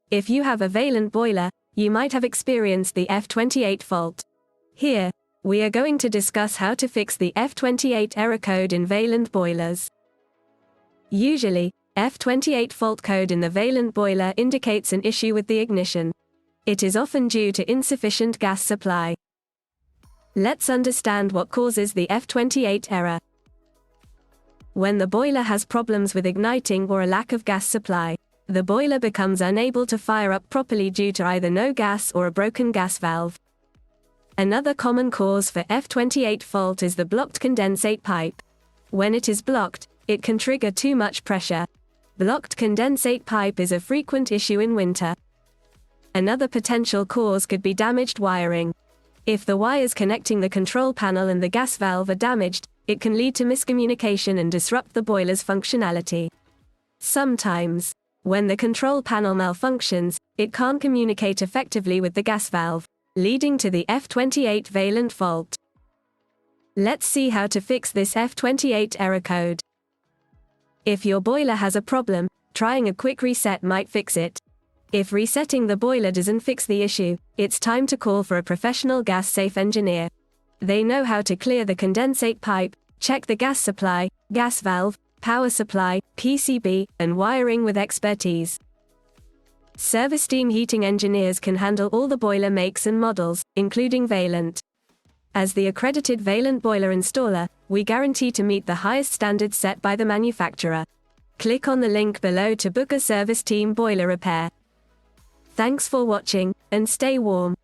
If you have a Vaillant boiler, you might have experienced the F28 fault. Here, we are going to discuss how to fix the F28 error code in Vaillant boilers. Usually, F28 fault code in the Vaillant boiler indicates an issue with the ignition. It is often due to insufficient gas supply. Let's understand what causes the F28 error. When the boiler has problems with igniting or a lack of gas supply, the boiler becomes unable to fire up properly due to either no gas or a broken gas valve. Another common cause for F28 fault is the blocked condensate pipe. When it is blocked, it can trigger too much pressure. Blocked condensate pipe is a frequent issue in winter. Another potential cause could be damaged wiring. If the wires connecting the control panel and the gas valve are damaged, it can lead to miscommunication and disrupt the boiler's functionality. Sometimes, when the control panel malfunctions, it can't communicate effectively with the gas valve, leading to the F28 Vaillant fault. Let's see how to fix this F28 error code. If your boiler has a problem, trying a quick reset might fix it. If resetting the boiler doesn't fix the issue, it's time to call for a professional gas-safe engineer. They know how to clear the condensate pipe, check the gas supply, gas valve, power supply, PCB, and wiring with expertise. Service steam heating engineers can handle all the boiler makes and models, including Vaillant. As the accredited Vaillant boiler installer, we guarantee to meet the highest standards set by the manufacturer. Click on the link below to book a service team boiler repair. Thanks for watching, and stay warm.